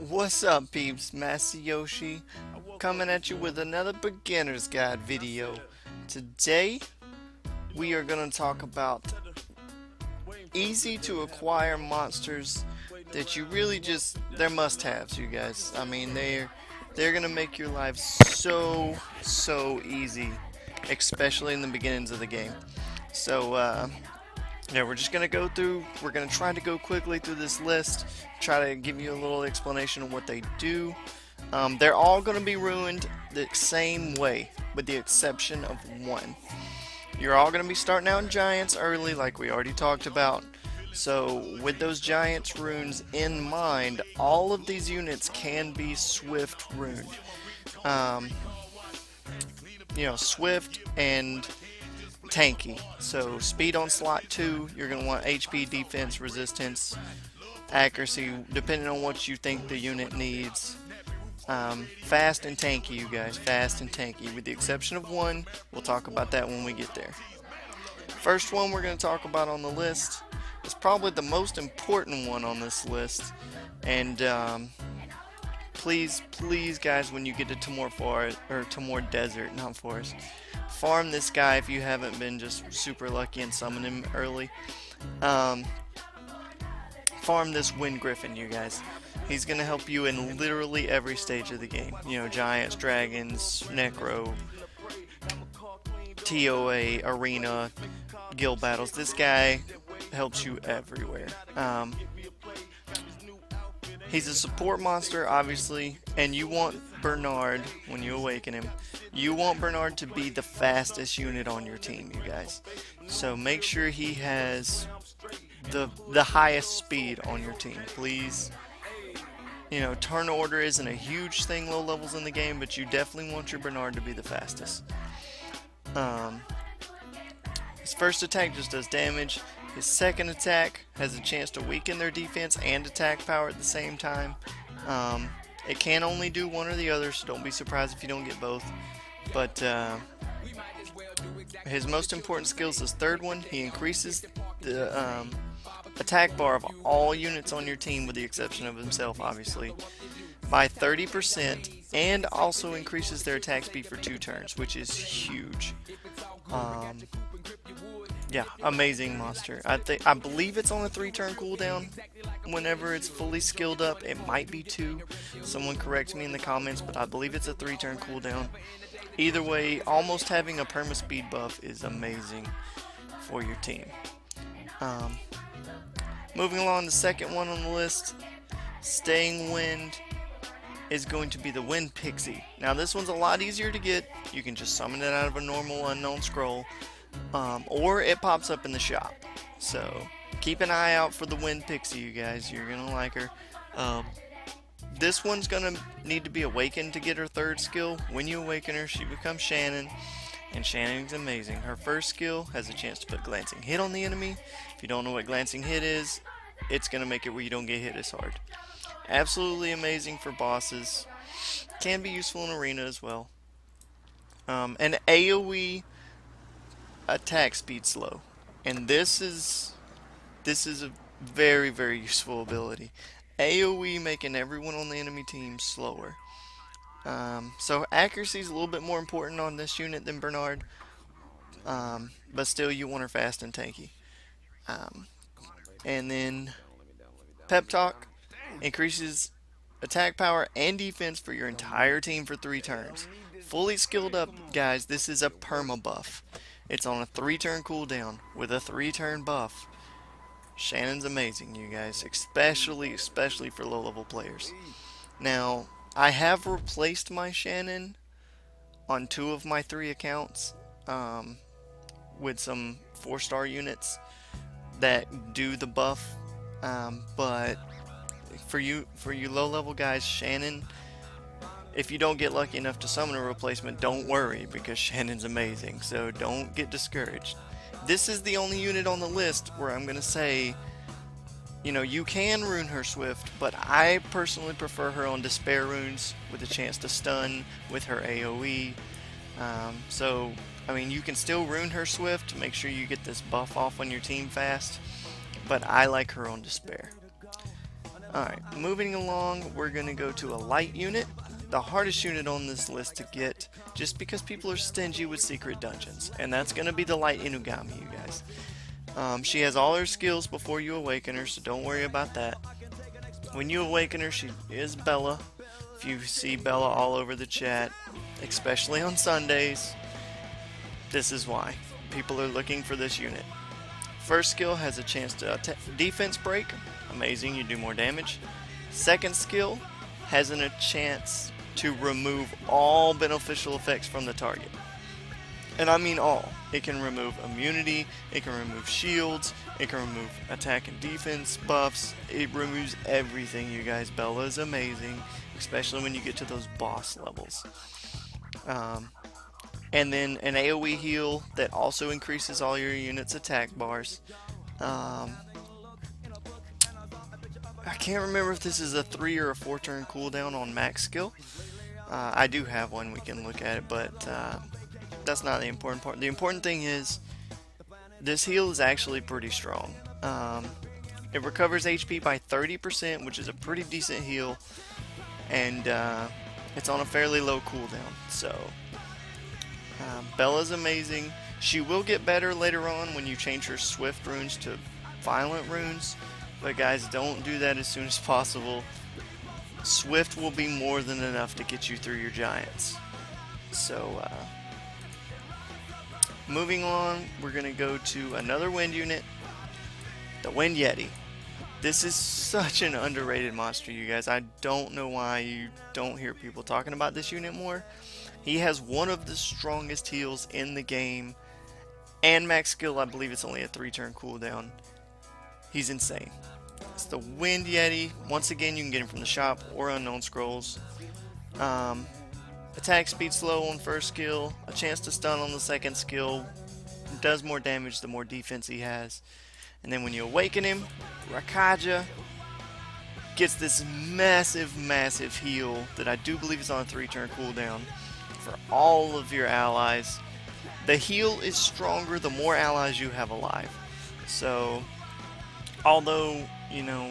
What's up, peeps? Masayoshi coming at you with another beginner's guide video. Today, we are going to talk about easy to acquire monsters that you really they're must-haves, you guys. I mean, they're going to make your life so easy, especially in the beginnings of the game. So, yeah, we're just gonna go through. We're gonna try to go quickly through this list. Try to give you a little explanation of what they do. They're all gonna be ruined the same way, with the exception of one. You're all gonna be starting out in giants early, like we already talked about. So, with those giants runes in mind, all of these units can be swift runed. Um, swift and tanky. So speed on slot 2, you're going to want HP, defense, resistance, accuracy, depending on what you think the unit needs. Fast and tanky, you guys. Fast and tanky. With the exception of one, we'll talk about that when we get there. First one we're going to talk about on the list is probably the most important one on this list. And please, guys, when you get to Timor Forest, or Timor Desert, not Forest, farm this guy if you haven't been just super lucky and summon him early. Farm this Wind Griffin, you guys. He's going to help you in literally every stage of the game. You know, giants, dragons, necro, TOA, arena, guild battles. This guy helps you everywhere. He's a support monster, obviously, and you want Bernard, when you awaken him, you want Bernard to be the fastest unit on your team, you guys. So make sure he has the highest speed on your team, please. You know, turn order isn't a huge thing low levels in the game, but you definitely want your Bernard to be the fastest. His first attack just does damage. His second attack has a chance to weaken their defense and attack power at the same time. It can only do one or the other, so don't be surprised if you don't get both. But his most important skill is his third one. He increases the attack bar of all units on your team, with the exception of himself, obviously, by 30%, and also increases their attack speed for 2 turns, which is huge. Yeah, amazing monster. I believe it's on a 3-turn cooldown. Whenever it's fully skilled up, it might be 2. Someone correct me in the comments, but I believe it's a 3-turn cooldown. Either way, almost having a perma speed buff is amazing for your team. Moving along, the second one on the list, Staying Wind, is going to be the Wind Pixie. Now this one's a lot easier to get. You can just summon it out of a normal unknown scroll. Or it pops up in the shop. So keep an eye out for the Wind Pixie, you guys. You're gonna like her. This one's gonna need to be awakened to get her third skill. When you awaken her, she becomes Shannon, and Shannon's amazing. Her first skill has a chance to put Glancing Hit on the enemy. If you don't know what Glancing Hit is, it's gonna make it where you don't get hit as hard. Absolutely amazing for bosses. Can be useful in arena as well. And AoE attack speed slow, and this is a very useful ability. AoE making everyone on the enemy team slower. So accuracy is a little bit more important on this unit than Bernard, but still you want her fast and tanky. And then Pep Talk increases attack power and defense for your entire team for 3 turns. Fully skilled up, guys, this is a perma buff. It's on a 3-turn cooldown with a 3-turn buff. Shannon's amazing, you guys, especially for low-level players. Now, I have replaced my Shannon on 2 of my 3 accounts with some 4-star units that do the buff, but for you low-level guys, Shannon, if you don't get lucky enough to summon a replacement, don't worry, because Shannon's amazing, so don't get discouraged. This is the only unit on the list where I'm going to say, you know, you can rune her swift, but I personally prefer her on Despair runes with a chance to stun with her AoE. So, I mean, you can still rune her swift to make sure you get this buff off on your team fast, but I like her on Despair. Alright, moving along, we're going to go to a light unit. The hardest unit on this list to get, just because people are stingy with secret dungeons. And that's going to be the light Inugami, you guys. She has all her skills before you awaken her, so don't worry about that. When you awaken her, she is Bella. If you see Bella all over the chat, especially on Sundays, this is why. People are looking for this unit. First skill has a chance to defense break. Amazing, you do more damage. Second skill has a chance to remove all beneficial effects from the target. And I mean all. It can remove immunity, it can remove shields, it can remove attack and defense buffs. It removes everything, you guys. Bella is amazing, especially when you get to those boss levels. And then an AoE heal that also increases all your units' attack bars. I can't remember if this is a 3 or a 4 turn cooldown on max skill. I do have one, we can look at it, but that's not the important part. The important thing is this heal is actually pretty strong. It recovers HP by 30%, which is a pretty decent heal, and it's on a fairly low cooldown. So Bella's amazing. She will get better later on when you change her swift runes to violent runes, but guys, don't do that as soon as possible. Swift will be more than enough to get you through your giants. So moving on, we're going to go to another wind unit, the Wind Yeti. This is such an underrated monster, you guys. I don't know why you don't hear people talking about this unit more. He has one of the strongest heals in the game, and max skill, I believe it's only a 3 turn cooldown. He's insane. It's the Wind Yeti. Once again, you can get him from the shop or Unknown Scrolls. Attack speed slow on first skill, a chance to stun on the second skill, does more damage the more defense he has. And then when you awaken him, Rakaja gets this massive heal that I do believe is on a 3 turn cooldown for all of your allies. The heal is stronger the more allies you have alive. So, although, you know,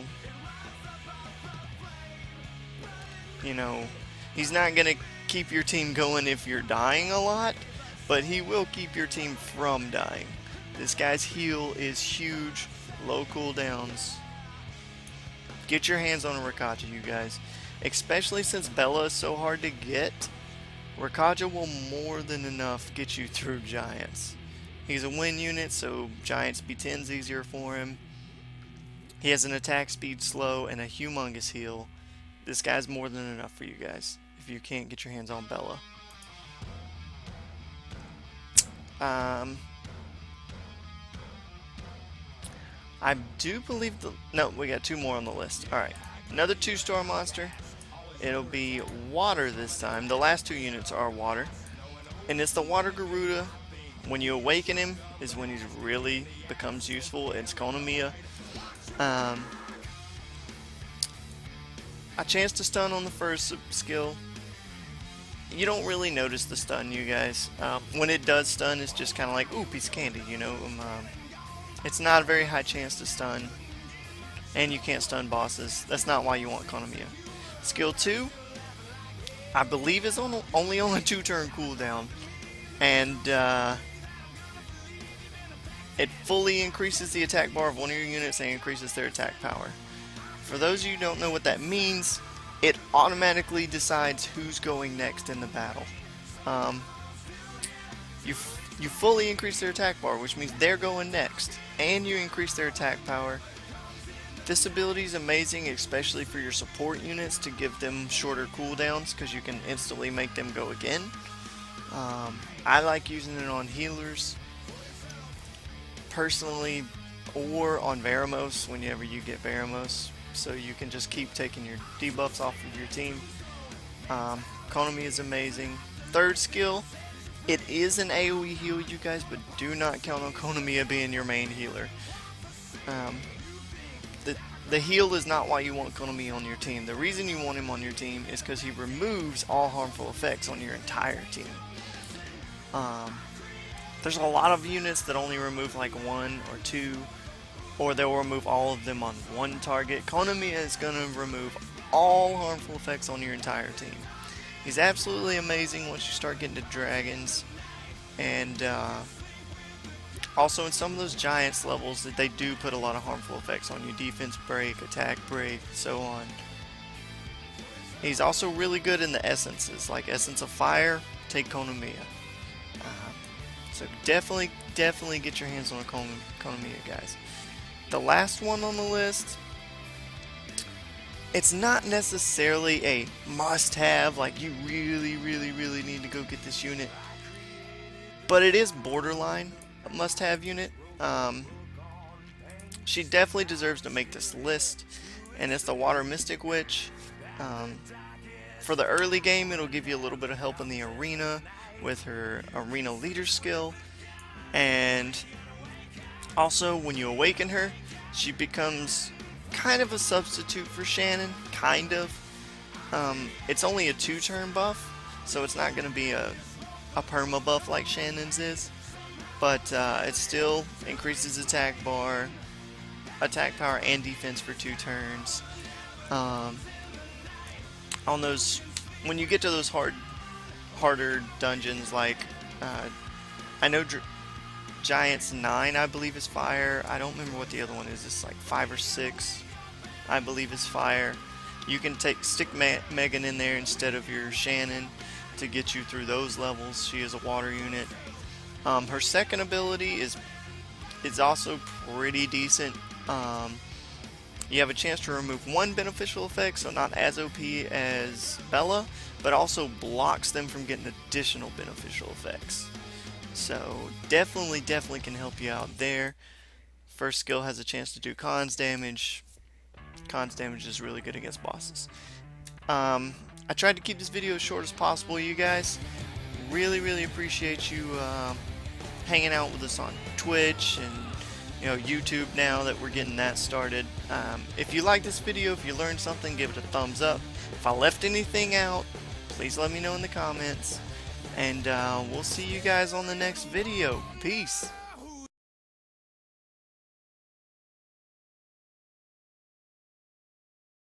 he's not going to keep your team going if you're dying a lot, but he will keep your team from dying. This guy's heal is huge, low cooldowns. Get your hands on a Rakaja, you guys. Especially since Bella is so hard to get, Rakaja will more than enough get you through giants. He's a wind unit, so giants B10's easier for him. He has an attack speed slow and a humongous heal. This guy's more than enough for you guys if you can't get your hands on Bella. I do believe no, we got 2 more on the list. Alright, another 2-star monster. It'll be water this time. The last 2 units are water. And it's the Water Garuda. When you awaken him is when he really becomes useful. It's Konomiya. A chance to stun on the first skill. You don't really notice the stun, you guys. When it does stun, it's just kind of like, ooh, piece of candy, you know. It's not a very high chance to stun, and you can't stun bosses. That's not why you want Konomiya. Skill 2, I believe is only on a 2 turn cooldown, and it fully increases the attack bar of one of your units and increases their attack power. For those of you who don't know what that means, it automatically decides who's going next in the battle. You fully increase their attack bar, which means they're going next, and you increase their attack power. This ability is amazing, especially for your support units, to give them shorter cooldowns, because you can instantly make them go again. I like using it on healers, personally, or on Veramos, whenever you get Veramos, so you can just keep taking your debuffs off of your team. Konomiya is amazing. Third skill, it is an AoE heal, you guys, but do not count on Konomiya being your main healer. The heal is not why you want Konomiya on your team. The reason you want him on your team is because he removes all harmful effects on your entire team. There's a lot of units that only remove like 1 or 2. or they'll remove all of them on one target. Konamiya is going to remove all harmful effects on your entire team. He's absolutely amazing once you start getting to dragons, and also in some of those giants levels that they do put a lot of harmful effects on you. Defense break, attack break, so on. He's also really good in the essences, like Essence of Fire, take Konamiya. So definitely get your hands on a Konamiya, guys. The last one on the list, it's not necessarily a must-have, like you really need to go get this unit, but it is borderline a must-have unit. She definitely deserves to make this list, and it's the Water Mystic Witch. For the early game, it'll give you a little bit of help in the arena with her arena leader skill, and also when you awaken her, she becomes kind of a substitute for Shannon, kind of. It's only a 2-turn buff, so it's not going to be a perma buff like Shannon's is, but it still increases attack bar, attack power, and defense for 2 turns. On those, when you get to those harder dungeons, like I know Giants 9, I believe, is fire. I don't remember what the other one is. It's like 5 or 6, I believe, is fire. You can stick Megan in there instead of your Shannon to get you through those levels. She is a water unit. Her second ability is also pretty decent. You have a chance to remove 1 beneficial effect, so not as OP as Bella, but also blocks them from getting additional beneficial effects. So definitely can help you out there. First skill has a chance to do cons damage. Cons damage is really good against bosses. I tried to keep this video as short as possible, you guys. Really appreciate you hanging out with us on Twitch and YouTube now that we're getting that started. If you like this video, if you learned something, give it a thumbs up. If I left anything out, please let me know in the comments. And we'll see you guys on the next video. Peace.